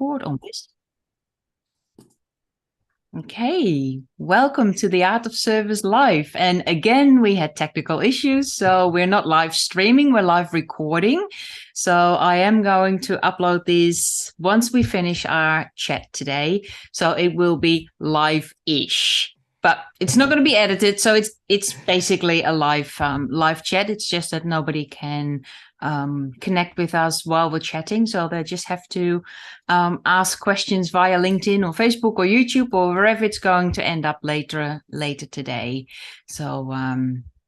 record on this. Okay, welcome to the Art of Service Live. And again, we had technical issues, so we're not live streaming, we're live recording. So I am going to upload this once we finish our chat today. So it will be live-ish, but it's not going to be edited. So it's basically a live chat. It's just that nobody can connect with us while we're chatting. So they just have to ask questions via LinkedIn or Facebook or YouTube or wherever it's going to end up later today. So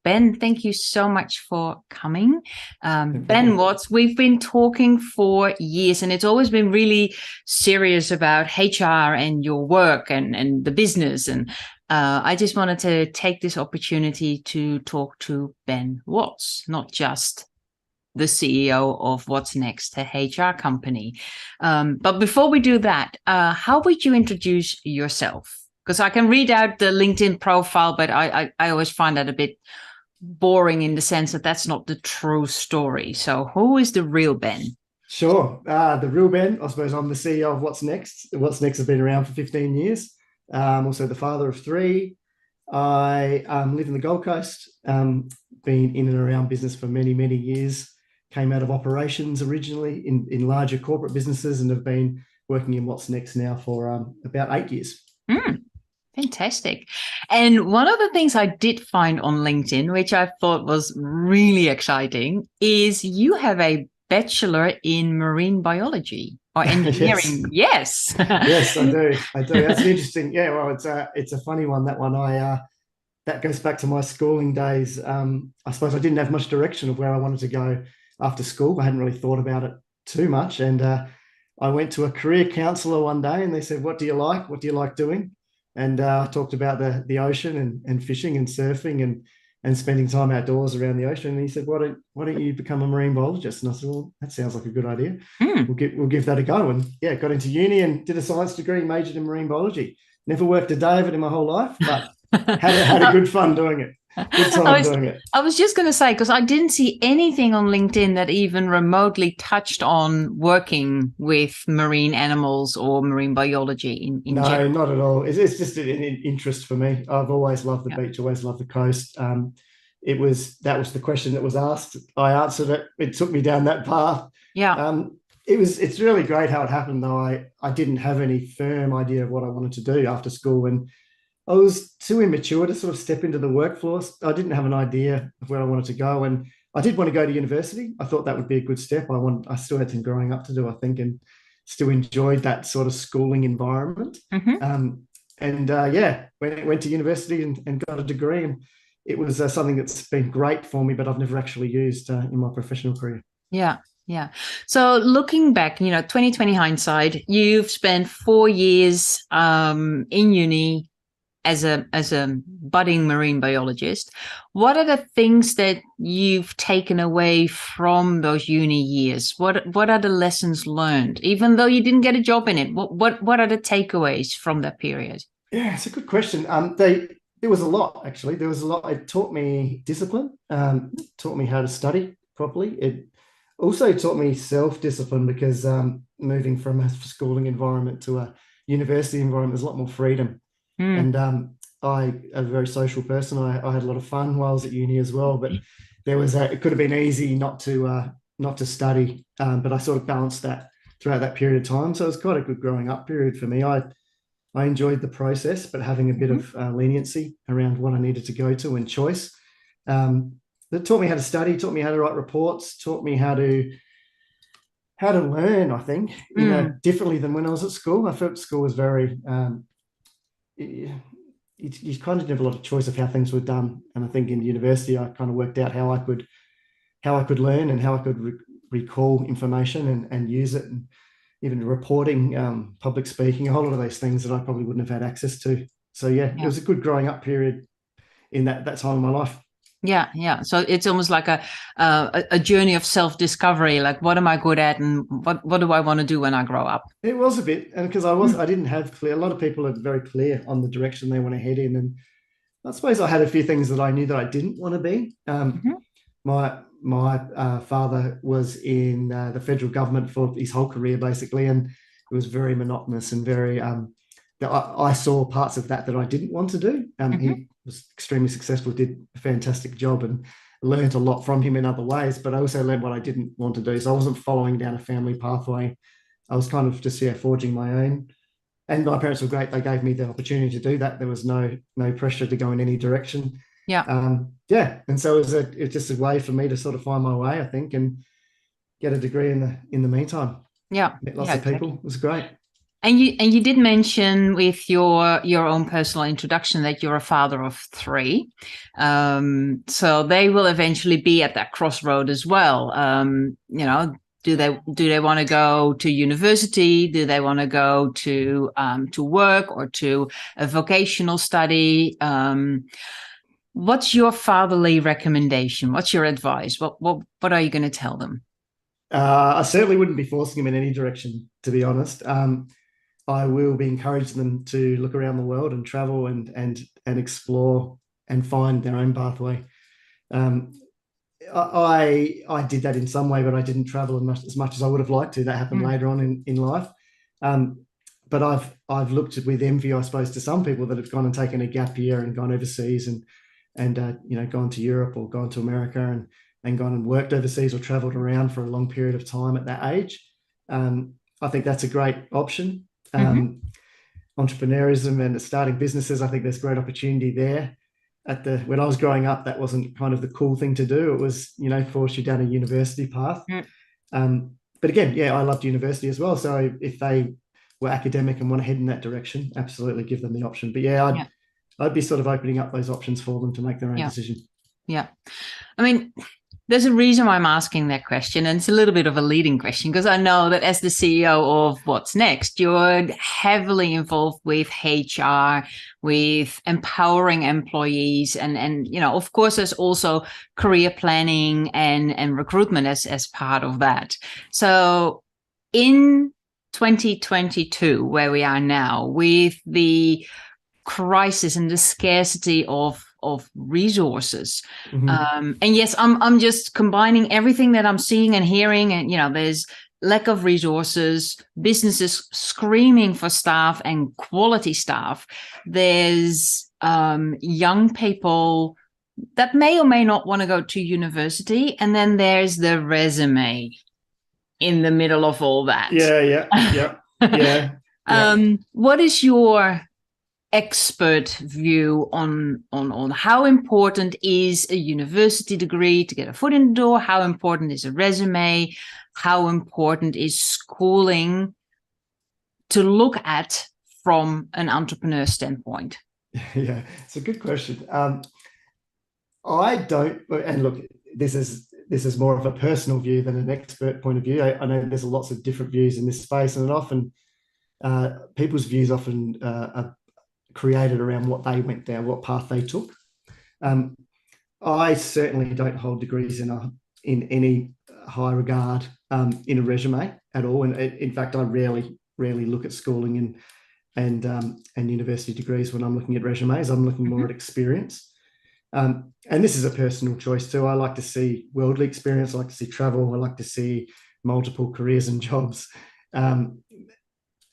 Ben, thank you so much for coming. Ben Watts, we've been talking for years, and it's always been really serious about HR and your work and the business. And I just wanted to take this opportunity to talk to Ben Watts, not just the CEO of What's Next, a HR company. But before we do that, how would you introduce yourself? Because I can read out the LinkedIn profile, but I always find that a bit boring in the sense that that's not the true story. So who is the real Ben? Sure. The real Ben, I suppose I'm the CEO of What's Next. What's Next has been around for 15 years. Also the father of three. I live in the Gold Coast, been in and around business for many, many years. Came out of operations originally in larger corporate businesses and have been working in What's Next now for about 8 years. Fantastic. And one of the things I did find on LinkedIn, which I thought was really exciting, is you have a bachelor in marine biology or engineering. Yes. Yes, I do. That's interesting. Yeah, well, it's a funny one, that one. That goes back to my schooling days. I suppose I didn't have much direction of where I wanted to go after school. I hadn't really thought about it too much. And I went to a career counsellor one day and they said, what do you like? What do you like doing? And I talked about the ocean and fishing and surfing and spending time outdoors around the ocean. And he said, why don't you become a marine biologist? And I said, well, that sounds like a good idea. We'll give that a go. And yeah, got into uni and did a science degree, majored in marine biology. Never worked a day of it in my whole life, but had a good fun doing it. Good time doing it. I was just going to say, because I didn't see anything on LinkedIn that even remotely touched on working with marine animals or marine biology in no, general. not at all. It's just an interest for me. I've always loved the beach, always loved the coast. That was the question that was asked. I answered it. It took me down that path. Yeah. It's really great how it happened, though. I didn't have any firm idea of what I wanted to do after school, and I was too immature to sort of step into the workforce. I didn't have an idea of where I wanted to go, and I did want to go to university. I thought that would be a good step. I still had some growing up to do, I think, and still enjoyed that sort of schooling environment. Went to university and got a degree, and it was something that's been great for me, but I've never actually used in my professional career. Yeah. Yeah. So looking back, 2020 hindsight, you've spent 4 years in uni as a budding marine biologist. What are the things that you've taken away from those uni years? What are the lessons learned, even though you didn't get a job in it? What are the takeaways from that period? Yeah, it's a good question. There was a lot, actually. There was a lot. It taught me discipline, taught me how to study properly. It also taught me self-discipline because moving from a schooling environment to a university environment, there's a lot more freedom. And I'm a very social person. I had a lot of fun while I was at uni as well, but it could have been easy not to study, but I sort of balanced that throughout that period of time. So it was quite a good growing up period for me. I enjoyed the process, but having a bit of leniency around what I needed to go to and choice. That taught me how to study, taught me how to write reports, taught me how to learn, I think, differently than when I was at school. I felt school was very you kind of didn't have a lot of choice of how things were done, and I think in university I kind of worked out how I could learn and how I could recall information and use it, and even reporting, public speaking, a whole lot of those things that I probably wouldn't have had access to. So yeah. It was a good growing up period in that time of my life. Yeah. So it's almost like a journey of self-discovery. Like, what am I good at, and what do I want to do when I grow up? It was a bit, and because I didn't have clear. A lot of people are very clear on the direction they want to head in, and I suppose I had a few things that I knew that I didn't want to be. My father was in the federal government for his whole career, basically, and was very monotonous and very I saw parts of that I didn't want to do. He was extremely successful, did a fantastic job, and learned a lot from him in other ways, but I also learned what I didn't want to do. So I wasn't following down a family pathway. I was kind of just forging my own. And my parents were great. They gave me the opportunity to do that. There was no pressure to go in any direction. Yeah. And so it was just a way for me to sort of find my way, I think, and get a degree in the meantime. Yeah. Met lots of people. It was great. And you did mention with your own personal introduction that you're a father of 3. So they will eventually be at that crossroad as well. Do they want to go to university? Do they want to go to work or to a vocational study? What's your fatherly recommendation? What's your advice? What are you going to tell them? I certainly wouldn't be forcing them in any direction, to be honest. I will be encouraging them to look around the world and travel and explore and find their own pathway. I did that in some way, but I didn't travel as much as I would have liked to. That happened later on in life. But I've looked with envy, I suppose, to some people that have gone and taken a gap year and gone overseas and gone to Europe or gone to America and gone and worked overseas or traveled around for a long period of time at that age. I think that's a great option. Entrepreneurism and starting businesses, I think there's great opportunity there. When I was growing up, that wasn't kind of the cool thing to do. It was, force you down a university path. But again, I loved university as well. So if they were academic and want to head in that direction, absolutely give them the option. But I'd be sort of opening up those options for them to make their own decision. Yeah. I mean, there's a reason why I'm asking that question, and it's a little bit of a leading question because I know that as the CEO of What's Next, you're heavily involved with HR, with empowering employees, and of course, there's also career planning and recruitment as part of that. So, in 2022, where we are now, with the crisis and the scarcity of resources. And yes, I'm just combining everything that I'm seeing and hearing, and there's lack of resources, businesses screaming for staff and quality staff. There's young people that may or may not want to go to university, and then there's the resume in the middle of all that. What is your expert view on how important is a university degree to get a foot in the door? How important is a resume? How important is schooling to look at from an entrepreneur standpoint? Yeah, it's a good question. I don't, and look, this is more of a personal view than an expert point of view. I know there's lots of different views in this space, and often people's views often are created around what they went down, what path they took. I certainly don't hold degrees in any high regard in a resume at all. And in fact, I rarely look at schooling and university degrees when I'm looking at resumes. I'm looking more at experience. And this is a personal choice too. I like to see worldly experience. I like to see travel. I like to see multiple careers and jobs.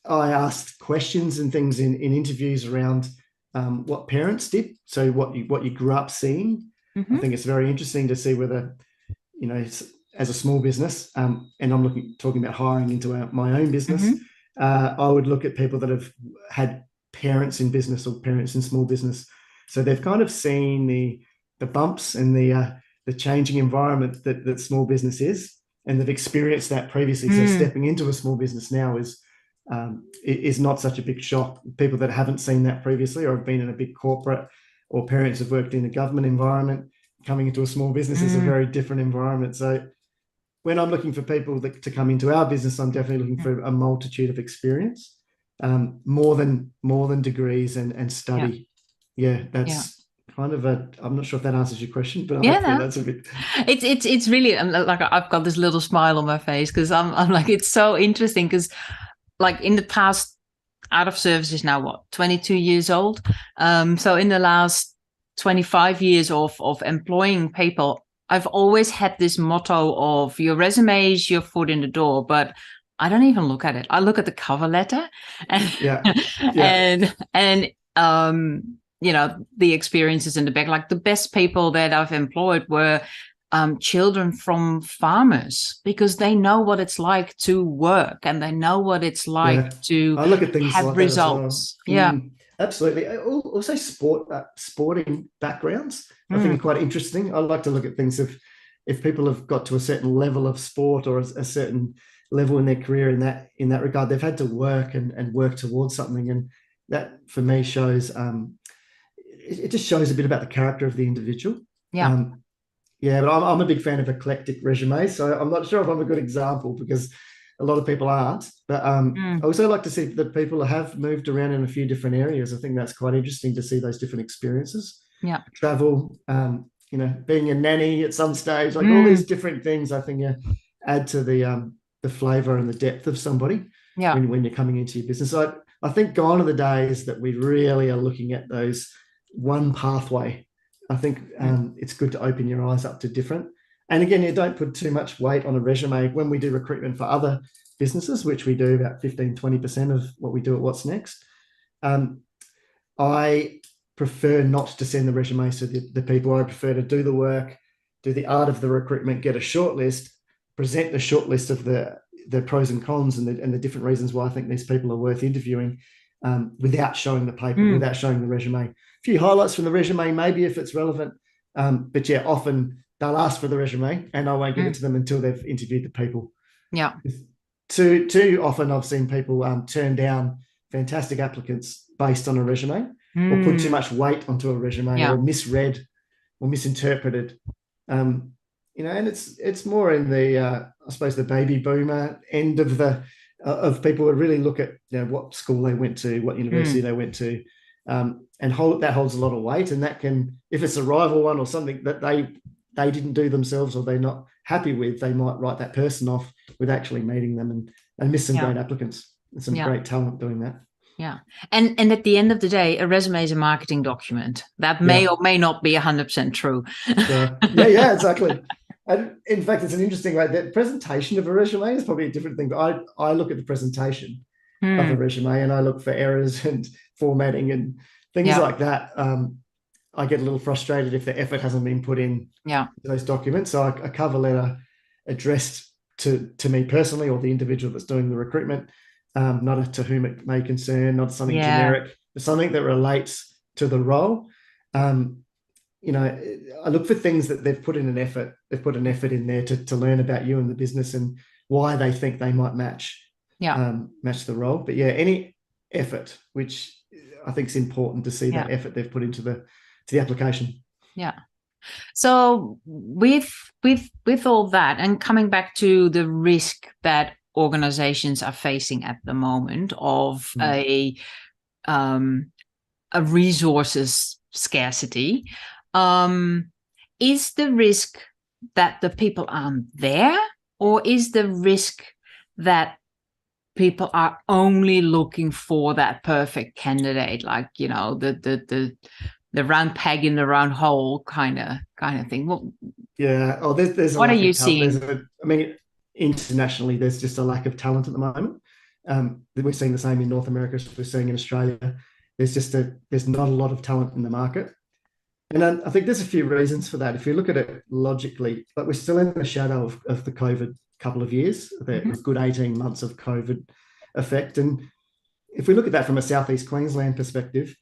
I asked questions and things in interviews around what parents did. So what you grew up seeing. I think it's very interesting to see whether, as a small business, and I'm talking about hiring into my own business, I would look at people that have had parents in business or parents in small business. So they've kind of seen the bumps and the changing environment that small business is, and they've experienced that previously. So stepping into a small business now is not such a big shock. People that haven't seen that previously or have been in a big corporate, or parents have worked in a government environment, coming into a small business is a very different environment. So when I'm looking for people to come into our business, I'm definitely looking for a multitude of experience, more than degrees and study. That's kind of I'm not sure if that answers your question, but that's a bit. It's really like I've got this little smile on my face because I'm like, it's so interesting because, like, in the past, Out of Service is now 22 years old. So in the last 25 years of employing people, I've always had this motto of your resume is your foot in the door, but I don't even look at it. I look at the cover letter and Yeah. Yeah. and you know, the experiences in the back. Like the best people that I've employed were children from farmers, because they know what it's like to work and they know what it's like Yeah. to I look at things have like that as well. results. Yeah. Absolutely. Also, sporting backgrounds, I think, Mm, are quite interesting. I like to look at things if people have got to a certain level of sport or a certain level in their career in that regard, they've had to work and work towards something, and that for me shows it just shows a bit about the character of the individual. yeah. Um, yeah, but I'm a big fan of eclectic resumes, so I'm not sure if I'm a good example because a lot of people aren't. But I Mm, also like to see that people have moved around in a few different areas. I think that's quite interesting to see those different experiences. yeah. Travel, being a nanny at some stage, like all these Mm, different things. I think add to the flavour and the depth of somebody yeah. when you're coming into your business. I think gone are the days that we really are looking at those one pathway. I think Mm, it's good to open your eyes up to different. And again, you don't put too much weight on a resume when we do recruitment for other businesses, which we do about 15-20% of what we do at What's Next. Um, I prefer not to send the resumes to the people. I prefer to do the work, do the art of the recruitment, get a short list, present the short list of the pros and cons and the different reasons why I think these people are worth interviewing, without showing the paper, mm, without showing the resume. A few highlights from the resume, maybe if it's relevant. But yeah, often they'll ask for the resume and I won't give it mm, to them until they've interviewed the people. yeah. Too often I've seen people turn down fantastic applicants based on a resume, or put too Mm, much weight onto a resume, yeah. or misread or misinterpreted. And it's more in the I suppose the baby boomer end of people who really look at what school they went to, what university Mm, they went to, and that holds a lot of weight. And that can, if it's a rival one or something that they didn't do themselves or they're not happy with, they might write that person off with actually meeting them, and miss some yeah. great applicants and some Yeah. great talent doing that. Yeah. And at the end of the day, a resume is a marketing document that may Yeah. or may not be 100% true. Yeah, exactly. And in fact, it's an interesting way. The presentation of a resume is probably a different thing. But I look at the presentation of a Hmm. resume and I look for errors and formatting and things Yeah. like that. I get a little frustrated if the effort hasn't been put in Yeah. those documents. So a cover letter addressed to me personally or the individual that's doing the recruitment, not to whom it may concern, not something Yeah. generic, but something that relates to the role. Um, I look for things that they've put in an effort. They've put an effort in there to learn about you and the business and why they think they might Yeah. match the role. But yeah, any effort, which I think is important to see Yeah. that effort they've put into the application. Yeah. So with all that, and coming back to the risk that organizations are facing at the moment of Mm. a resources scarcity, um, is the risk that the people aren't there, or is the risk that people are only looking for that perfect candidate, like the round peg in the round hole kind of thing? Yeah. Oh, there's a What are lack you of talent. seeing? I mean, internationally, there's just a lack of talent at the moment. We're seeing the same in North America as we're seeing in Australia. There's not a lot of talent in the market. And I think there's a few reasons for that. If you look at it logically, but we're still in the shadow of the COVID couple of years, the Mhm. good 18 months of COVID effect. And if we look at that from a Southeast Queensland perspective,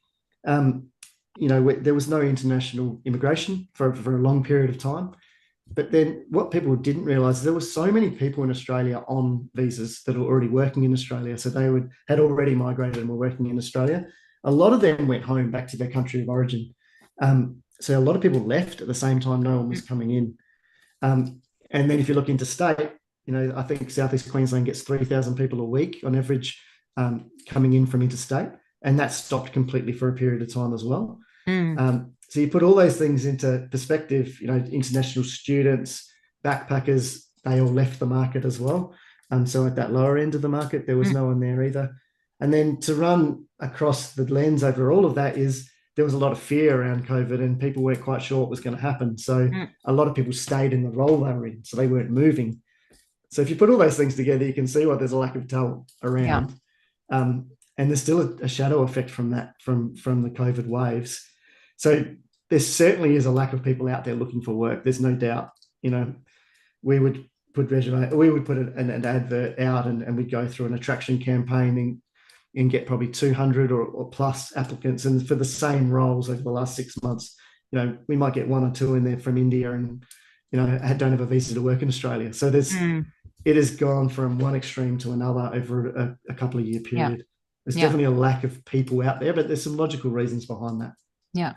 there was no international immigration for a long period of time. But then what people didn't realise is there were so many people in Australia on visas that were already working in Australia. So had already migrated and were working in Australia. A lot of them went home back to their country of origin. So a lot of people left at the same time no one was coming in. And then if you look interstate, I think Southeast Queensland gets 3,000 people a week on average coming in from interstate. And that stopped completely for a period of time as well. Mm, So you put all those things into perspective, international students, backpackers, they all left the market as well. So at that lower end of the market, there was mm, no one there either. And then to run across the lens over all of that is there was a lot of fear around COVID and people weren't quite sure what was going to happen. So mm. a lot of people stayed in the role they were in. So they weren't moving. So if you put all those things together, you can see why there's a lack of talent Yeah. around. And there's still a shadow effect from that, from the COVID waves. So there certainly is a lack of people out there looking for work. There's no doubt. You know, we would put an advert out, and we'd go through an attraction campaign and get probably 200 or plus applicants. And for the same roles over the last 6 months, you know, we might get one or two in there from India and, you know, don't have a visa to work in Australia. So it has gone from one extreme to another over a couple of year Yeah. period. There's Yeah. definitely a lack of people out there, but there's some logical reasons behind that. Yeah.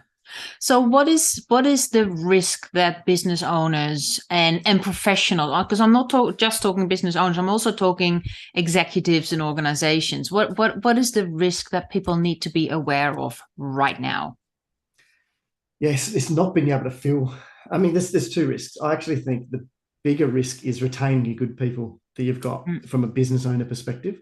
So what is the risk that business owners and professional, because I'm not just talking business owners, I'm also talking executives and organizations. What is the risk that people need to be aware of right now? Yes, it's not being able to fill. I mean, there's two risks. I actually think the bigger risk is retaining your good people that you've got from a business owner perspective,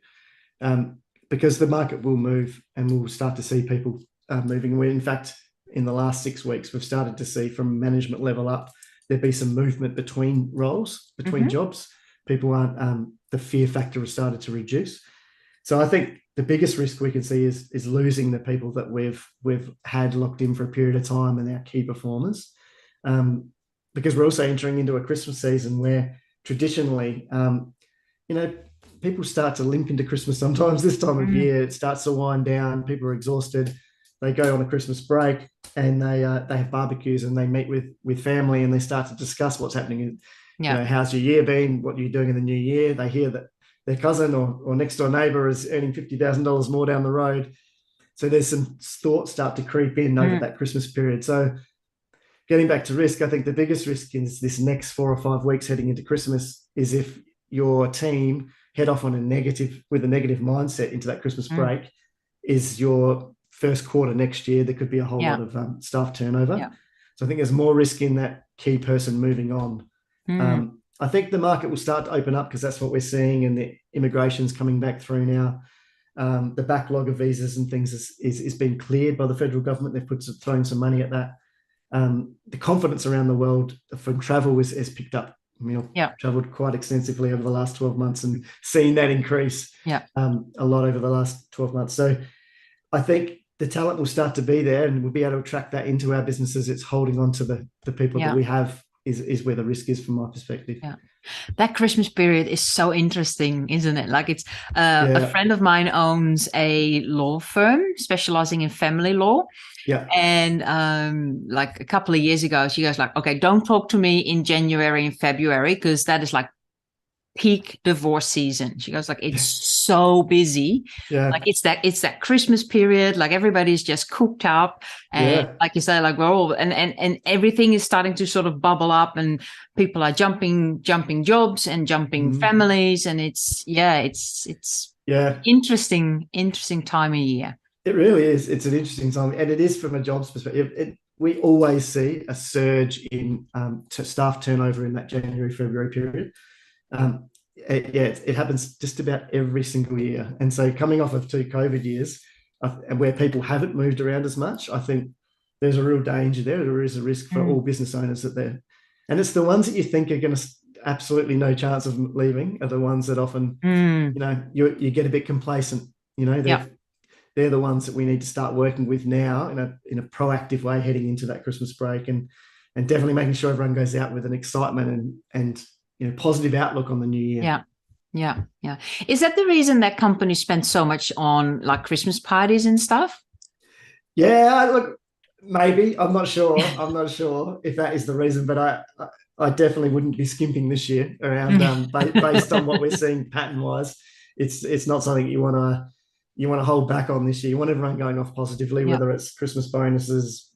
because the market will move and we'll start to see people moving. We're, in fact, in the last 6 weeks, we've started to see from management level up, there'd be some movement between roles, between jobs. People aren't, the fear factor has started to reduce. So I think the biggest risk we can see is losing the people that we've had locked in for a period of time and our key performers, because we're also entering into a Christmas season where traditionally, you know, people start to limp into Christmas sometimes this time of year. It starts to wind down. People are exhausted. They go on a Christmas break and they have barbecues and they meet with family and they start to discuss what's happening. You know, how's your year been? What are you doing in the new year? They hear that their cousin or next door neighbor is earning $50,000 more down the road. So there's some thoughts start to creep in over that Christmas period. So getting back to risk, I think the biggest risk is this next 4 or 5 weeks heading into Christmas is if your team head off on with a negative mindset into that Christmas break, is your first quarter next year, there could be a whole lot of staff turnover. Yeah. So I think there's more risk in that key person moving on. I think the market will start to open up because that's what we're seeing, and the immigration's coming back through now. The backlog of visas and things is being cleared by the federal government. They've thrown some money at that. The confidence around the world from travel has picked up. I mean, I've traveled quite extensively over the last 12 months and seen that increase a lot over the last 12 months. So I think the talent will start to be there and we'll be able to attract that into our businesses. It's holding on to the people that we have is where the risk is from my perspective. Yeah. That Christmas period is so interesting, isn't it? Like it's a friend of mine owns a law firm specializing in family law. Yeah. And like a couple of years ago, she goes like, okay, don't talk to me in January and February because that is like peak divorce season. She goes like, it's so busy. Like it's that Christmas period, like everybody's just cooped up and like you say, like we're all and everything is starting to sort of bubble up and people are jumping jobs and jumping families, and it's interesting time of year. It really is. It's an interesting time, and it is from a jobs perspective. We always see a surge in staff turnover in that January, February period. It happens just about every single year. And so coming off of 2 COVID years and where people haven't moved around as much, I think there's a real danger there. There is a risk for all business owners and it's the ones that you think are going to absolutely no chance of leaving are the ones that often, you know, you get a bit complacent, you know, they're the ones that we need to start working with now in a proactive way heading into that Christmas break and definitely making sure everyone goes out with an excitement and you know, positive outlook on the new year. Yeah. Is that the reason that companies spend so much on like Christmas parties and stuff? Yeah, look, maybe. I'm not sure. I'm not sure if that is the reason, but I definitely wouldn't be skimping this year around based on what we're seeing pattern wise. It's not something you want to hold back on this year. You want everyone going off positively, whether it's Christmas bonuses,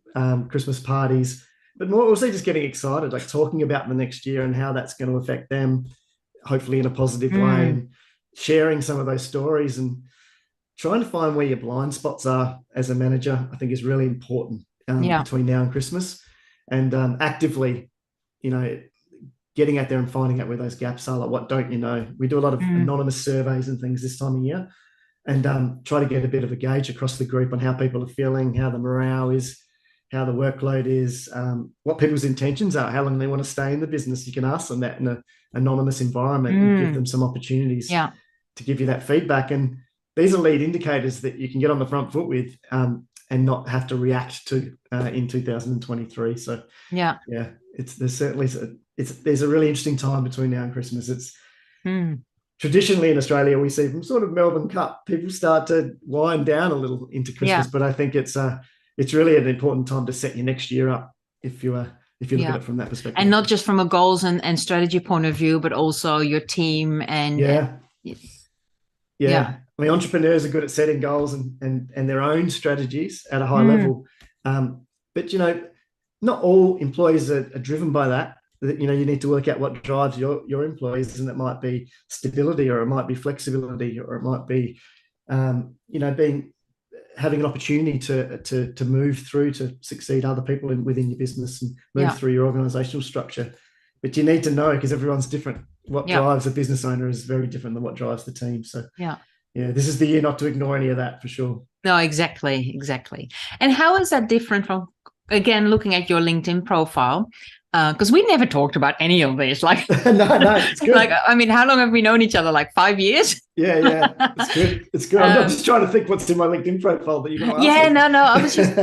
Christmas parties, but more also just getting excited, like talking about the next year and how that's going to affect them, hopefully in a positive way, and sharing some of those stories and trying to find where your blind spots are as a manager, I think is really important between now and Christmas. And actively, you know, getting out there and finding out where those gaps are, like what don't you know? We do a lot of anonymous surveys and things this time of year and try to get a bit of a gauge across the group on how people are feeling, how the morale is, how the workload is, what people's intentions are, how long they want to stay in the business. You can ask them that in an anonymous environment and give them some opportunities to give you that feedback. And these are lead indicators that you can get on the front foot with, and not have to react to in 2023. So there's a really interesting time between now and Christmas. It's traditionally in Australia, we see from sort of Melbourne Cup, people start to wind down a little into Christmas, but I think it's really an important time to set your next year up if you look at it from that perspective. And not just from a goals and strategy point of view, but also your team and I mean, entrepreneurs are good at setting goals and their own strategies at a high level. But, not all employees are driven by that. You need to work out what drives your employees, and it might be stability, or it might be flexibility, or it might be, having an opportunity to move through to succeed other people within your business and move through your organizational structure. But you need to know, because everyone's different. What drives a business owner is very different than what drives the team. So this is the year not to ignore any of that, for sure. No, exactly. And how is that different from, again, looking at your LinkedIn profile? Because we never talked about any of this. Like, no, it's good. Like, I mean, how long have we known each other? Like 5 years? Yeah, it's good. It's good. I'm just trying to think what's in my LinkedIn profile that you're going to ask me. No. I was just,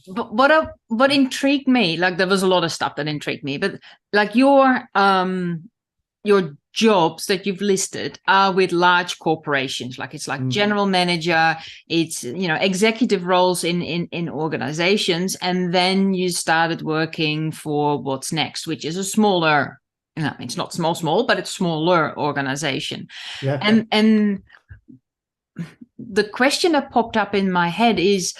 but what intrigued me, like there was a lot of stuff that intrigued me, but like your jobs that you've listed are with large corporations. Like it's like general manager, it's, executive roles in organizations. And then you started working for What's Next, which is a smaller, it's not small, but it's smaller organization. Yeah. And the question that popped up in my head is,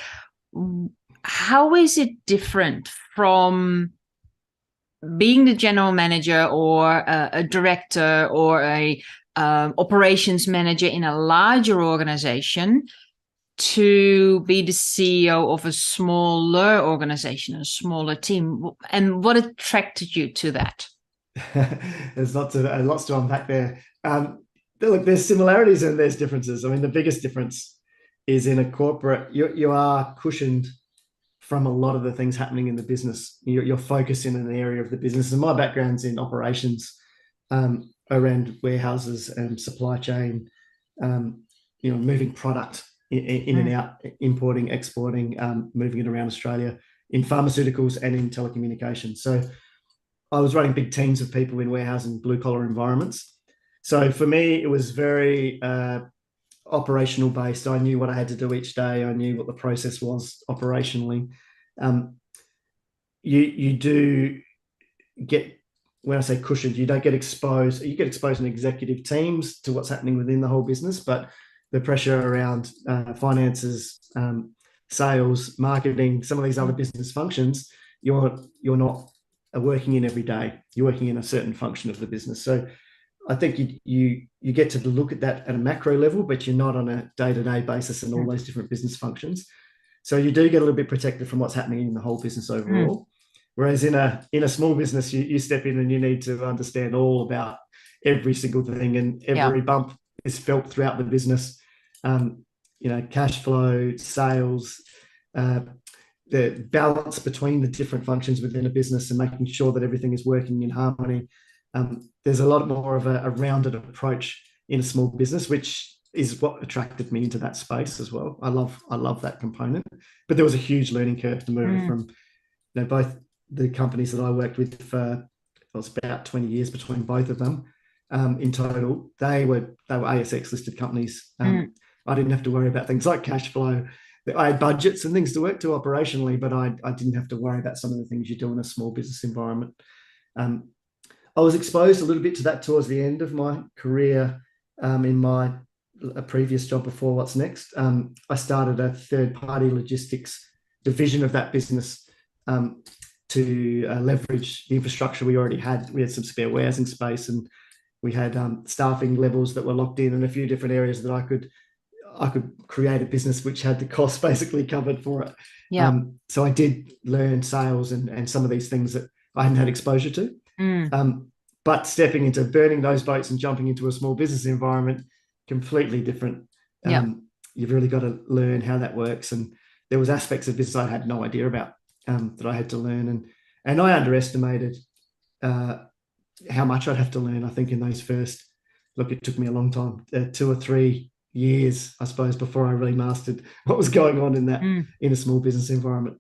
how is it different from being the general manager or a director or a operations manager in a larger organization to be the CEO of a smaller organization, a smaller team? And what attracted you to that? There's lots to unpack there. Look, there's similarities and there's differences. I mean, the biggest difference is in a corporate, you are cushioned from a lot of the things happening in the business. You're focused in an area of the business. And my background's in operations, around warehouses and supply chain, moving product in and out, importing, exporting, moving it around Australia, in pharmaceuticals and in telecommunications. So I was running big teams of people in warehouse and blue collar environments. So for me, it was very operational based. I knew what I had to do each day. I knew what the process was operationally. You do get, when I say cushioned, you don't get exposed. You get exposed in executive teams to what's happening within the whole business, but the pressure around finances, sales, marketing, some of these other business functions, you're not working in every day. You're working in a certain function of the business. So I think you get to look at that at a macro level, but you're not on a day-to-day basis in all those different business functions. So you do get a little bit protected from what's happening in the whole business overall. Whereas in a small business, you step in and you need to understand all about every single thing, and every bump is felt throughout the business. Cash flow, sales, the balance between the different functions within a business and making sure that everything is working in harmony. There's a lot more of a rounded approach in a small business, which is what attracted me into that space as well. I love that component, but there was a huge learning curve to move from, both the companies that I worked with for, it was about 20 years between both of them. In total, they were ASX listed companies. I didn't have to worry about things like cash flow. I had budgets and things to work to operationally, but I didn't have to worry about some of the things you do in a small business environment. I was exposed a little bit to that towards the end of my career, in my previous job before What's Next. I started a third-party logistics division of that business to leverage the infrastructure we already had. We had some spare warehousing space, and we had staffing levels that were locked in, and a few different areas that I could create a business which had the cost basically covered for it. So I did learn sales and some of these things that I hadn't had exposure to. But stepping into burning those boats and jumping into a small business environment, completely different. You've really got to learn how that works. And there was aspects of business I had no idea about. that I had to learn, and I underestimated how much I'd have to learn. I think in those first, look, it took me a long time, 2 or 3 years, I suppose, before I really mastered what was going on in a small business environment.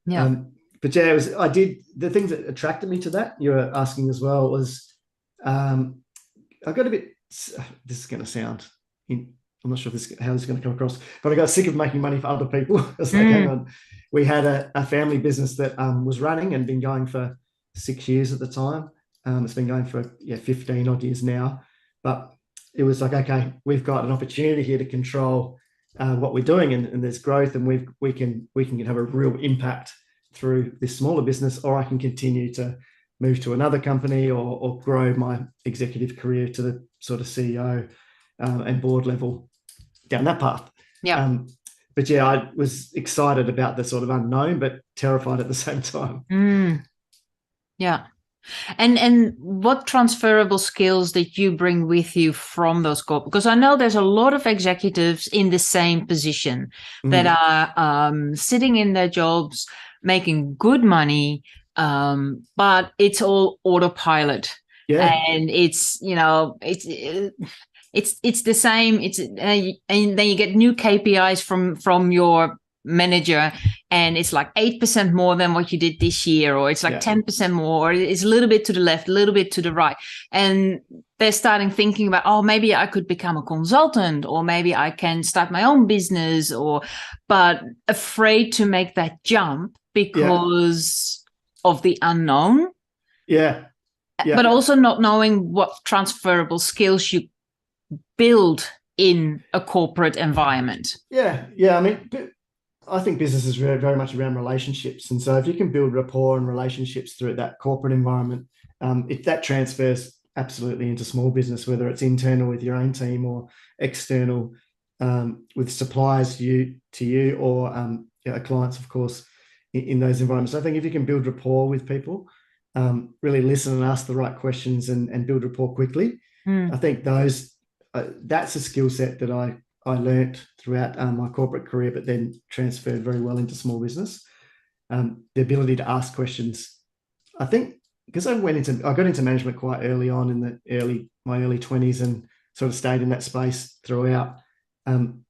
Yeah. But yeah, I did the things that attracted me to that. You were asking as well was I got a bit. This is going to sound. I'm not sure how this is going to come across, but I got sick of making money for other people. It's like, hang on. We had a family business that was running and been going for 6 years at the time. It's been going for 15 odd years now, but it was like, okay, we've got an opportunity here to control what we're doing, and there's growth, and we can have a real impact through this smaller business, or I can continue to move to another company or grow my executive career to the sort of CEO and board level down that path. Yeah. But yeah, I was excited about the sort of unknown, but terrified at the same time. Yeah. And what transferable skills did you bring with you from those corporate? Because I know there's a lot of executives in the same position that are sitting in their jobs, making good money, but it's all autopilot. Yeah. And it's it's the same. And then you get new KPIs from your manager, and it's like 8% more than what you did this year, or it's like 10% more, or it's a little bit to the left, a little bit to the right, and they're starting thinking about, oh, maybe I could become a consultant, or maybe I can start my own business, but afraid to make that jump because of the unknown. But also not knowing what transferable skills you build in a corporate environment. I mean, I think business is very, very much around relationships. And so if you can build rapport and relationships through that corporate environment, if that transfers absolutely into small business, whether it's internal with your own team or external with suppliers to you or clients, of course, in those environments. I think if you can build rapport with people, really listen and ask the right questions and build rapport quickly, I think that's a skill set that I learnt throughout my corporate career, but then transferred very well into small business. The ability to ask questions. I think because I got into management quite early on in my early 20s and sort of stayed in that space throughout. And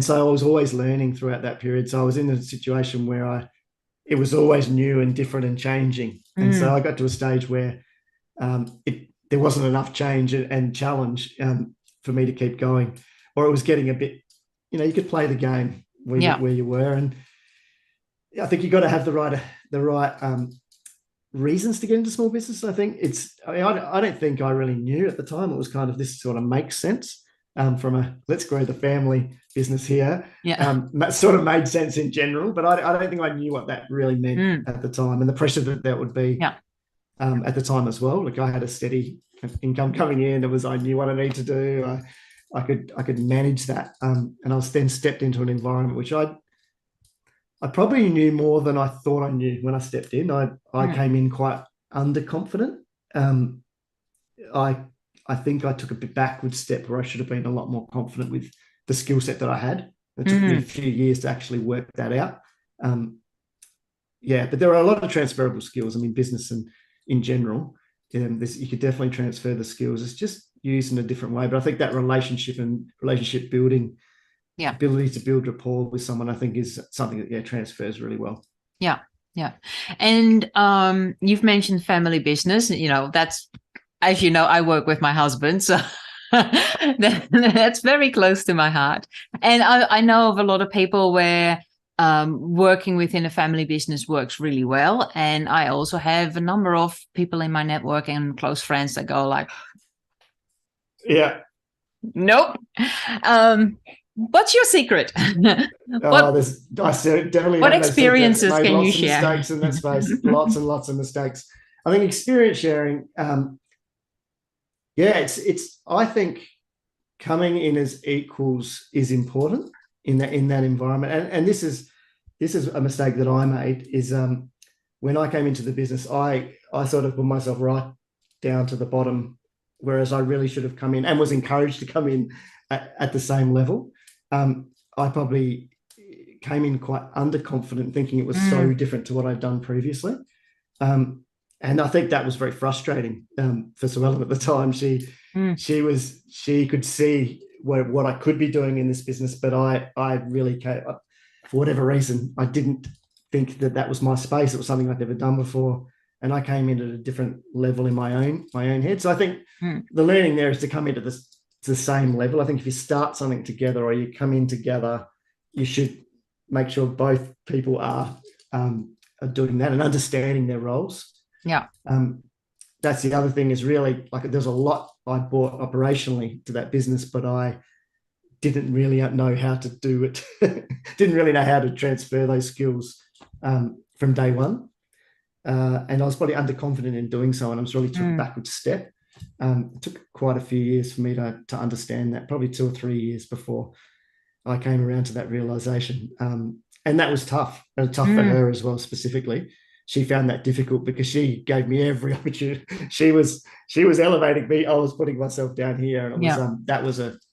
so I was always learning throughout that period. So I was in a situation where it was always new and different and changing. And so I got to a stage where there wasn't enough change and challenge for me to keep going, or it was getting a bit, you could play the game where you were. And I think you got to have the right reasons to get into small business. I think I don't think I really knew at the time. It was kind of, this sort of makes sense from let's grow the family business here. That sort of made sense in general, but I don't think I knew what that really meant at the time, and the pressure that would be at the time as well. Like, I had a steady income coming in. I knew what I needed to do. I could manage that, and I was then stepped into an environment which I probably knew more than I thought I knew when I stepped in. I came in quite underconfident. I think I took a bit backward step where I should have been a lot more confident with the skill set that I had. It took me a few years to actually work that out. But there are a lot of transferable skills. I mean, business and in general, you could definitely transfer the skills. It's just used in a different way. But I think that relationship building, ability to build rapport with someone, I think is something that transfers really well. Yeah. And you've mentioned family business. That's, as you know, I work with my husband, so that's very close to my heart. And I know of a lot of people where working within a family business works really well. And I also have a number of people in my network and close friends that go like, nope. What's your secret? What experiences can you share? Mistakes in that space, lots and lots of mistakes. I think experience sharing. I think coming in as equals is important in that environment. And this is a mistake that I made. Is when I came into the business, I sort of put myself right down to the bottom, whereas I really should have come in and was encouraged to come in at the same level. I probably came in quite underconfident, thinking it was so different to what I'd done previously. And I think that was very frustrating for Suellen at the time. She could see what I could be doing in this business, but I really, for whatever reason, I didn't think that was my space. It was something I'd never done before, and I came in at a different level in my own head. So I think the learning there is to come into the same level. I think if you start something together or you come in together, you should make sure both people are doing that and understanding their roles. Yeah. That's the other thing, is really, like, there's a lot I brought operationally to that business, but I didn't really know how to do it. Didn't really know how to transfer those skills from day one. And I was probably underconfident in doing so, and I was really took a backward step. It took quite a few years for me to understand that, probably 2 or 3 years before I came around to that realization. And that was tough, and tough for her as well, specifically. She found that difficult because she gave me every opportunity. She was elevating me. I was putting myself down here, and it was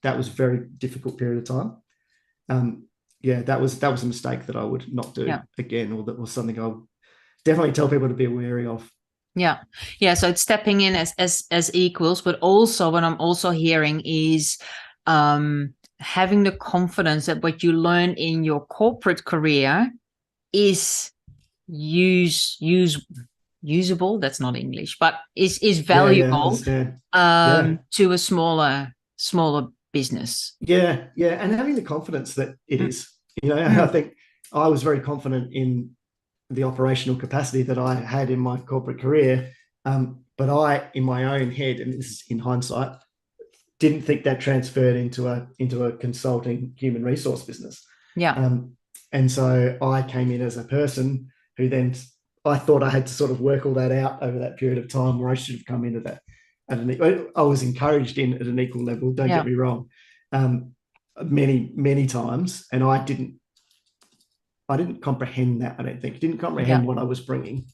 that was a very difficult period of time. That was a mistake that I would not do again, or that was something I would definitely tell people to be wary of. Yeah. So it's stepping in as equals, but also what I'm also hearing is having the confidence that what you learn in your corporate career is usable. That's not English, but is valuable to a smaller business. And having the confidence that it is. I think I was very confident in the operational capacity that I had in my corporate career, but I, in my own head, and this is in hindsight, didn't think that transferred into a consulting human resource business. And so I came in as a person who then I thought I had to sort of work all that out over that period of time, where I should have come into that I was encouraged in at an equal level, don't get me wrong, many times, and I didn't comprehend that. I don't think didn't comprehend what I was bringing.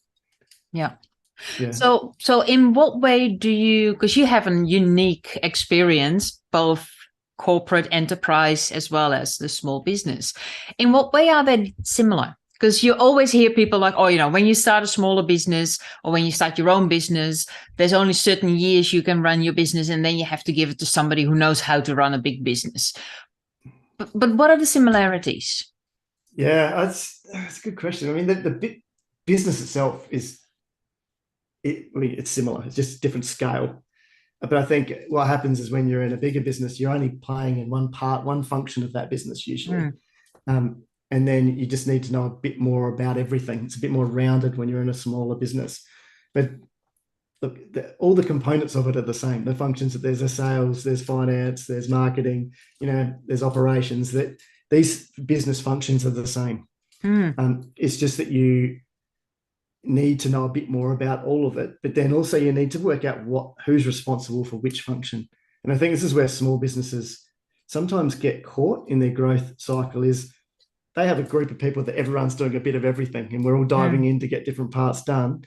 So in what way do you, because you have a unique experience, both corporate enterprise as well as the small business, in what way are they similar? Because you always hear people like, when you start a smaller business or when you start your own business, there's only certain years you can run your business, and then you have to give it to somebody who knows how to run a big business. But what are the similarities? Yeah, that's a good question. I mean, the business itself it's similar. It's just different scale. But I think what happens is when you're in a bigger business, you're only playing in one function of that business usually. And then you just need to know a bit more about everything. It's a bit more rounded when you're in a smaller business. But look, all the components of it are the same. The functions, that there's a sales, there's finance, there's marketing, there's operations. That these business functions are the same. It's just that you need to know a bit more about all of it, but then also you need to work out who's responsible for which function. And I think this is where small businesses sometimes get caught in their growth cycle, is they have a group of people that everyone's doing a bit of everything, and we're all diving in to get different parts done.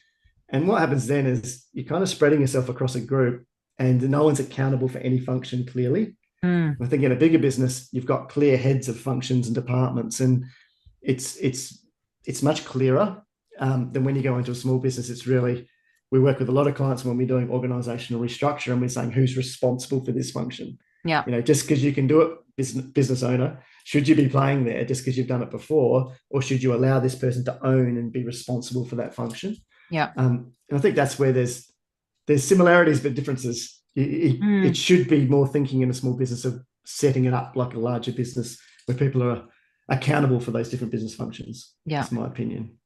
And what happens then is you're kind of spreading yourself across a group, and no one's accountable for any function clearly. I think in a bigger business, you've got clear heads of functions and departments, and it's much clearer than when you go into a small business. It's really, we work with a lot of clients when we're doing organizational restructure, and we're saying who's responsible for this function. Just because you can do it, business owner, should you be playing there just because you've done it before, or should you allow this person to own and be responsible for that function? And I think that's where there's similarities but differences. It should be more thinking in a small business of setting it up like a larger business where people are accountable for those different business functions. That's my opinion.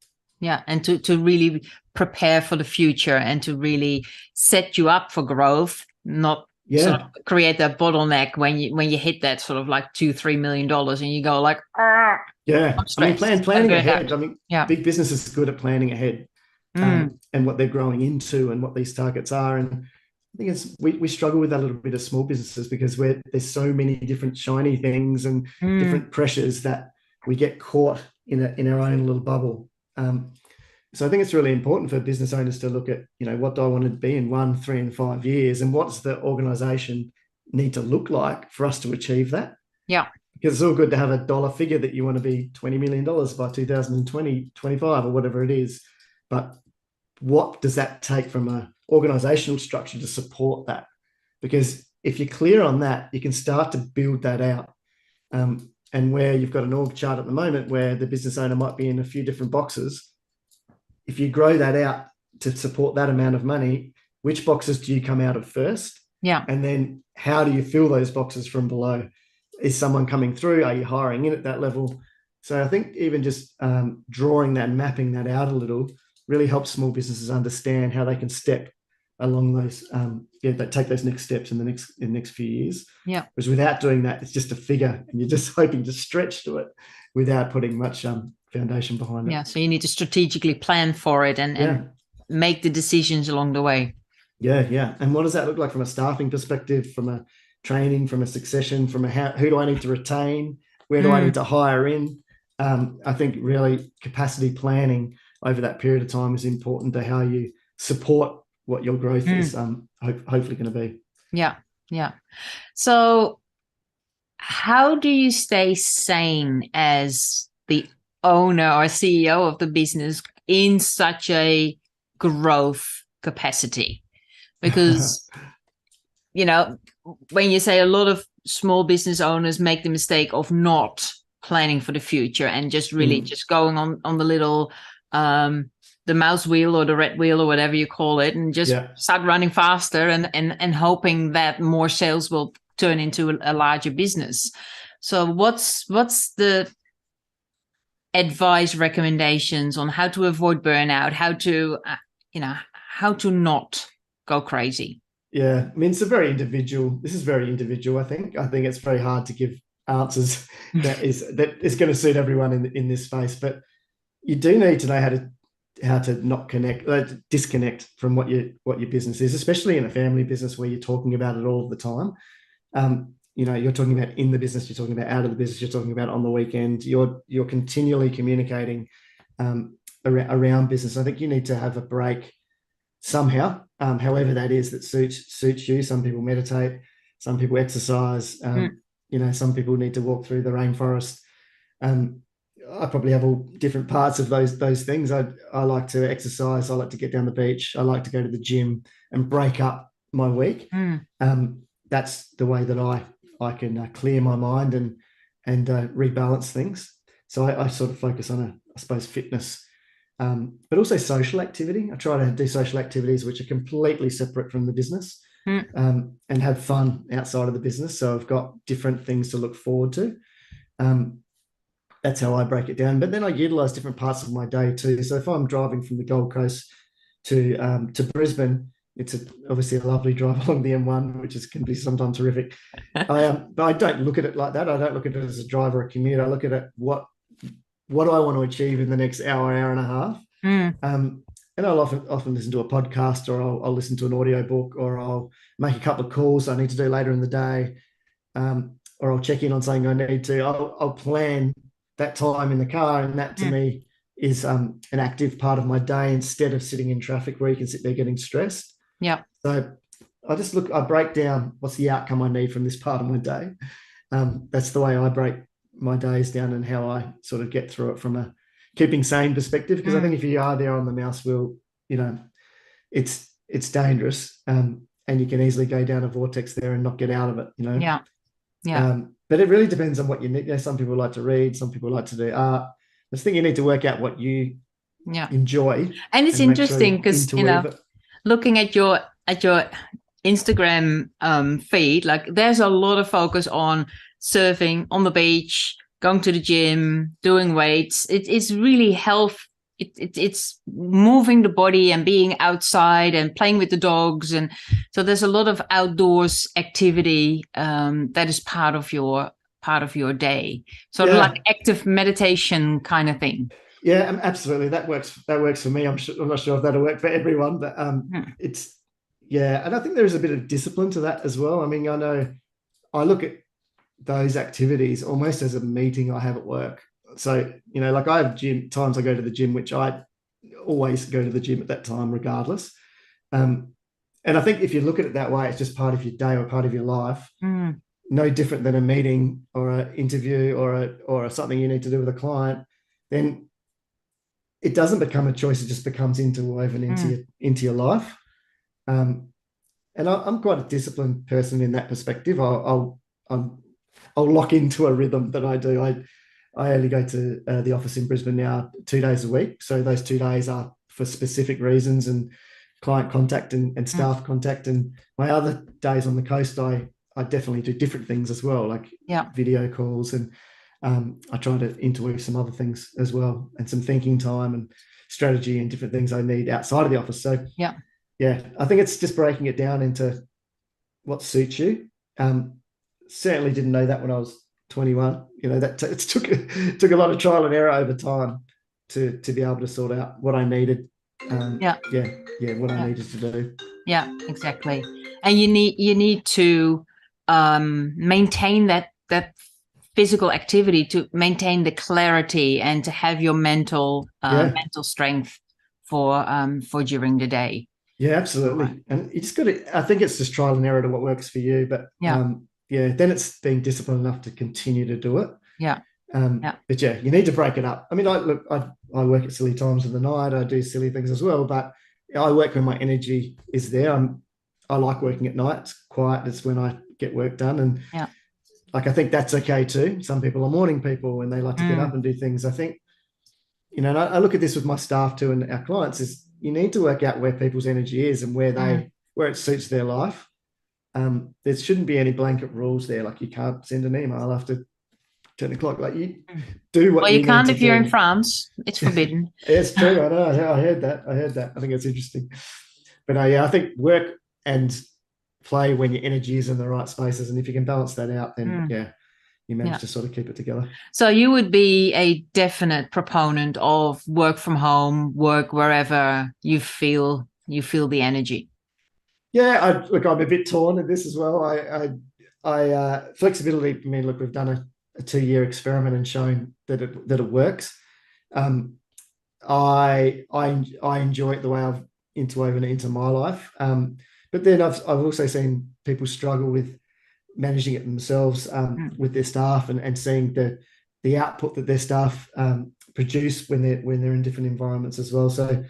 And to really prepare for the future and to really set you up for growth, not sort of create that bottleneck when you hit that sort of like $2-3 million and you go like, I mean, planning ahead. I mean, big businesses are good at planning ahead and what they're growing into and what these targets are. And I think we struggle with that a little bit as small businesses, because there's so many different shiny things and different pressures that we get caught in our own little bubble. So I think it's really important for business owners to look at, what do I want to be in 1, 3, and 5 years, and what's the organization need to look like for us to achieve that? Because it's all good to have a dollar figure that you want to be $20 million by 2020, 25 or whatever it is. But what does that take from an organizational structure to support that? Because if you're clear on that, you can start to build that out. And where you've got an org chart at the moment where the business owner might be in a few different boxes, if you grow that out to support that amount of money, which boxes do you come out of first? Yeah. And then how do you fill those boxes from below? Is someone coming through? Are you hiring in at that level? So I think even just drawing that and mapping that out a little really helps small businesses understand how they can step along those, they take those next steps in the next few years. Yeah. Because without doing that, it's just a figure, and you're just hoping to stretch to it without putting much foundation behind it. Yeah. So you need to strategically plan for it and make the decisions along the way. Yeah, yeah. And what does that look like from a staffing perspective, from a training, from a succession, from a who do I need to retain? Where do I need to hire in? I think really capacity planning over that period of time is important to how you support what your growth is hopefully going to be. Yeah, yeah. So how do you stay sane as the owner or CEO of the business in such a growth capacity? Because, when you say a lot of small business owners make the mistake of not planning for the future and just really just going on the little the mouse wheel or the red wheel or whatever you call it, and just start running faster and hoping that more sales will turn into a larger business. So what's the advice, recommendations on how to avoid burnout, how to not go crazy? Yeah, I mean, this is very individual. I think it's very hard to give answers that is going to suit everyone in this space, but you do need to know how to not disconnect from what your business is, especially in a family business where you're talking about it all the time. You're talking about in the business, you're talking about out of the business, you're talking about on the weekend. You're continually communicating around business. I think you need to have a break somehow, however that is that suits you. Some people meditate, some people exercise. Some people need to walk through the rainforest. I probably have all different parts of those things. I like to exercise. I like to get down the beach. I like to go to the gym and break up my week. That's the way that I can clear my mind and rebalance things. So I sort of focus on I suppose fitness, but also social activity. I try to do social activities which are completely separate from the business, and have fun outside of the business. So I've got different things to look forward to. That's how I break it down. But then I utilize different parts of my day too. So if I'm driving from the Gold Coast to Brisbane, it's obviously a lovely drive along the M1, which can be sometimes horrific. But I don't look at it like that. I don't look at it as a drive or a commute. I look at it, what do I want to achieve in the next hour and a half? And I'll often listen to a podcast, or I'll listen to an audio book, or I'll make a couple of calls I need to do later in the day, or I'll check in on something I need to. I'll plan that time in the car, and that to me is an active part of my day instead of sitting in traffic where you can sit there getting stressed. Yeah. So I break down what's the outcome I need from this part of my day. That's the way I break my days down and how I sort of get through it from a keeping sane perspective. Because I think if you are there on the mouse wheel, it's dangerous, and you can easily go down a vortex there and not get out of it. Yeah. But it really depends on what you need. Some people like to read, some people like to do art. I think you need to work out what you enjoy. And it's interesting because looking at your Instagram feed, like there's a lot of focus on surfing on the beach, going to the gym, doing weights. It's really health. It's moving the body and being outside and playing with the dogs, and so there's a lot of outdoors activity that is part of your day, sort of like active meditation kind of thing. Yeah, absolutely. That works for me. I'm not sure if that'll work for everyone, but and I think there is a bit of discipline to that as well. I mean, I know I look at those activities almost as a meeting I have at work. So, like I have times I go to the gym, which I always go to the gym at that time, regardless. And I think if you look at it that way, it's just part of your day or part of your life. no different than a meeting or an interview or something you need to do with a client, then it doesn't become a choice. It just becomes interwoven into your life. And I'm quite a disciplined person in that perspective. I'll lock into a rhythm that I do. I only go to the office in Brisbane now 2 days a week. So those 2 days are for specific reasons and client contact and staff contact. And my other days on the coast, I definitely do different things as well, like video calls, and I try to interweave some other things as well, and some thinking time and strategy and different things I need outside of the office. So I think it's just breaking it down into what suits you. Certainly didn't know that when I was 21. That it took a lot of trial and error over time to be able to sort out what I needed. What I needed to do. Yeah, exactly. And you need to maintain that physical activity to maintain the clarity and to have your mental strength for during the day. Yeah, absolutely. And you just got to, I think it's just trial and error to what works for you. But then it's being disciplined enough to continue to do it. But you need to break it up. I mean, I work at silly times of the night. I do silly things as well, but I work when my energy is there. I like working at night. It's quiet. It's when I get work done. And I think that's okay too. Some people are morning people and they like to get up and do things. I think, and I look at this with my staff too and our clients, is you need to work out where people's energy is and where it suits their life. There shouldn't be any blanket rules there. Like you can't send an email after 10 o'clock. Like you do what you can't if you're in France. It's forbidden. It's true. I know. I heard that. I think it's interesting. But I think work and play when your energy is in the right spaces. And if you can balance that out, then you manage to sort of keep it together. So you would be a definite proponent of work from home, work wherever you feel the energy. Yeah, I'm a bit torn in this as well. Flexibility. I mean, look, we've done a 2-year experiment and shown that it works. I enjoy it the way I've interwoven it into my life. But then I've also seen people struggle with managing it themselves with their staff and seeing the output that their staff produce when they're in different environments as well. So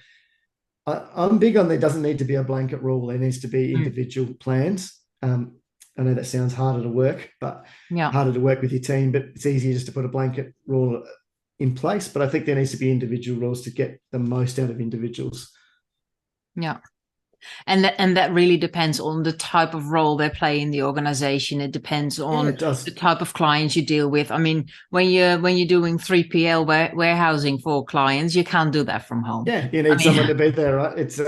I'm big on there doesn't need to be a blanket rule. There needs to be individual plans. I know that sounds harder to work, but harder to work with your team, but it's easier just to put a blanket rule in place. But I think there needs to be individual rules to get the most out of individuals. Yeah. And that really depends on the type of role they play in the organization. It depends on the type of clients you deal with. I mean, when you're doing 3PL warehousing for clients, you can't do that from home. Yeah, you need someone to be there, right? It's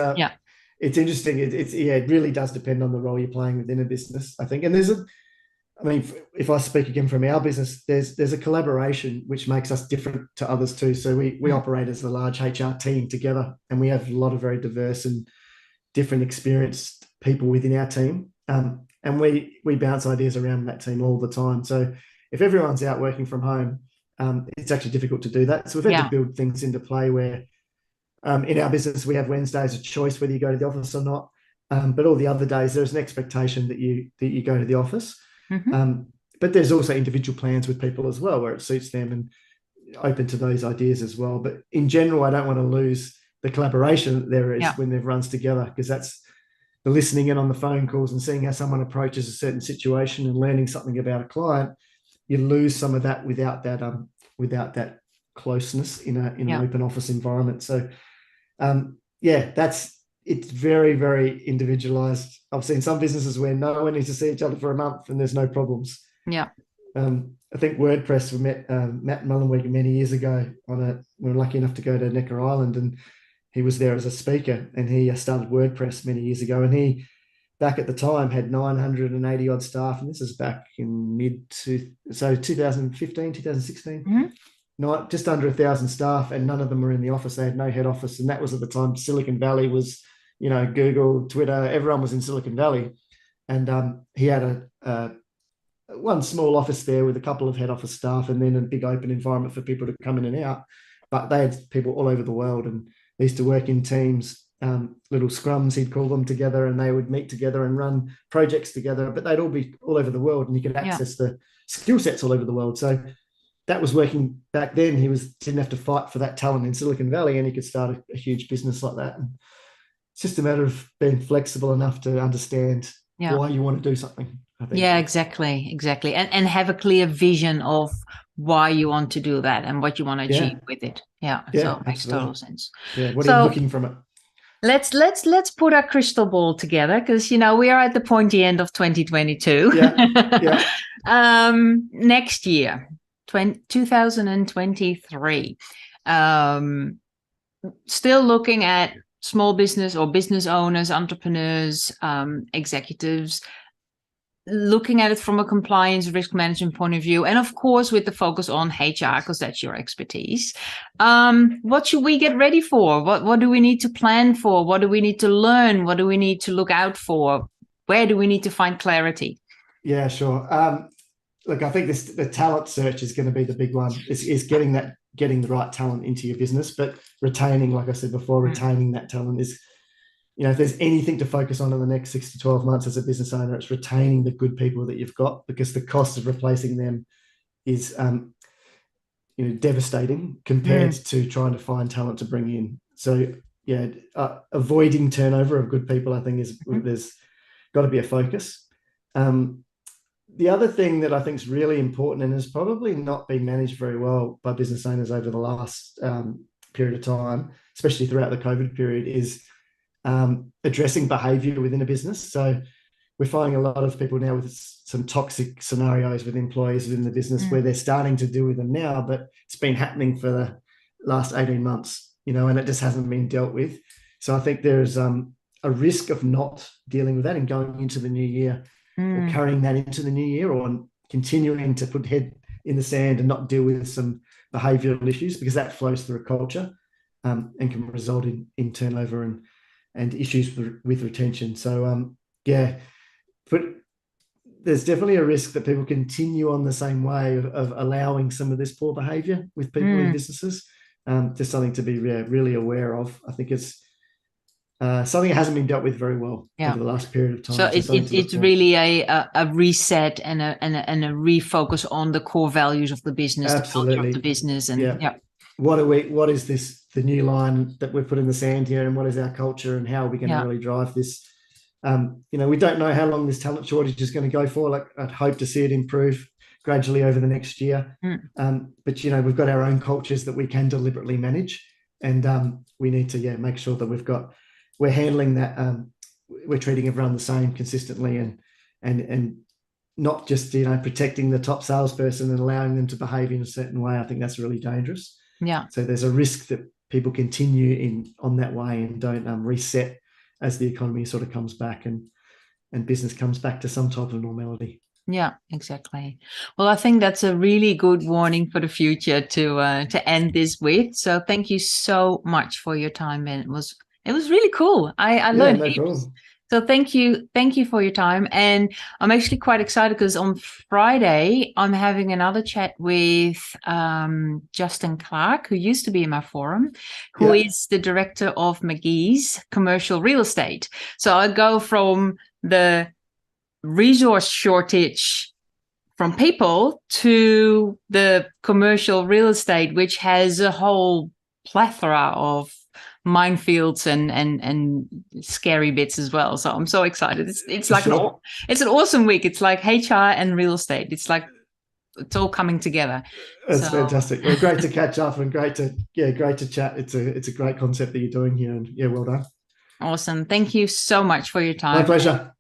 interesting. It really does depend on the role you're playing within a business, I think. And if I speak again from our business, there's a collaboration which makes us different to others too. So we operate as a large HR team together, and we have a lot of very diverse and different experienced people within our team. And we bounce ideas around that team all the time. So if everyone's out working from home, it's actually difficult to do that. So we've had to build things into play where in our business, we have Wednesdays a choice whether you go to the office or not. But all the other days, there's an expectation that you go to the office. But there's also individual plans with people as well where it suits them, and open to those ideas as well. But in general, I don't want to lose the collaboration that there is when they've runs together, because that's the listening in on the phone calls and seeing how someone approaches a certain situation and learning something about a client. You lose some of that without that closeness in an open office environment. So it's very, very individualized. I've seen some businesses where no one needs to see each other for a month and there's no problems. I think WordPress, we met Matt Mullenweg many years ago we were lucky enough to go to Necker Island, and he was there as a speaker, and he started WordPress many years ago. And he, back at the time, had 980 odd staff. And this is back in 2015, 2016, just under 1,000 staff, and none of them were in the office. They had no head office. And that was at the time Silicon Valley was, Google, Twitter, everyone was in Silicon Valley. And he had one small office there with a couple of head office staff, and then a big open environment for people to come in and out. But they had people all over the world, and they used to work in teams little scrums, he'd call them together, and they would meet together and run projects together, but they'd all be all over the world, and you could access the skill sets all over the world. So that was working back then. He didn't have to fight for that talent in Silicon Valley, and he could start a huge business like that. And it's just a matter of being flexible enough to understand why you want to do something, I think. Yeah, exactly. And have a clear vision of why you want to do that and what you want to achieve with it. So it makes total sense. What are you looking from it? Let's put our crystal ball together, because we are at the pointy end of 2022. Next year, 2023. Still looking at small business or business owners, entrepreneurs, executives, looking at it from a compliance risk management point of view, and of course with the focus on HR, because that's your expertise. What should we get ready for? What do we need to plan for? What do we need to learn? What do we need to look out for? Where do we need to find clarity? Yeah, sure. Look, I think the talent search is going to be the big one. Is getting the right talent into your business, but retaining, like I said before, retaining that talent is, if there's anything to focus on in the next 6 to 12 months as a business owner, it's retaining the good people that you've got, because the cost of replacing them is, devastating compared to trying to find talent to bring in. So avoiding turnover of good people, I think, there's got to be a focus. The other thing that I think is really important, and has probably not been managed very well by business owners over the last period of time, especially throughout the COVID period, is addressing behavior within a business. So we're finding a lot of people now with some toxic scenarios with employees within the business where they're starting to deal with them now, but it's been happening for the last 18 months, and it just hasn't been dealt with. So I think there's a risk of not dealing with that and going into the new year, or carrying that into the new year, or continuing to put head in the sand and not deal with some behavioral issues, because that flows through a culture and can result in turnover and issues with retention. So but there's definitely a risk that people continue on the same way of allowing some of this poor behavior with people in businesses. Just something to be really aware of. I think it's something that hasn't been dealt with very well over the last period of time. So it's really a reset and a refocus on the core values of the business, the culture of the business, and what is the new line that we've put in the sand here, and what is our culture, and how are we going to really drive this? We don't know how long this talent shortage is going to go for. Like, I'd hope to see it improve gradually over the next year. But we've got our own cultures that we can deliberately manage, and we need to make sure that we're handling that. We're treating everyone the same consistently, and not just protecting the top salesperson and allowing them to behave in a certain way. I think that's really dangerous. So there's a risk that people continue on that way and don't reset as the economy sort of comes back and business comes back to some type of normality. Yeah, exactly. Well, I think that's a really good warning for the future to end this with. So thank you so much for your time, and it was really cool. I learned heaps. So thank you for your time. And I'm actually quite excited, because on Friday I'm having another chat with Justin Clark, who used to be in my forum, who is the director of McGee's Commercial Real Estate. So I go from the resource shortage from people to the commercial real estate, which has a whole plethora of minefields and scary bits as well. So I'm so excited. It's like it's an awesome week. It's like HR and real estate. It's like it's all coming together. That's fantastic. Well, great to catch up, and great to chat. It's a great concept that you're doing here, and well done. Awesome. Thank you so much for your time. My pleasure.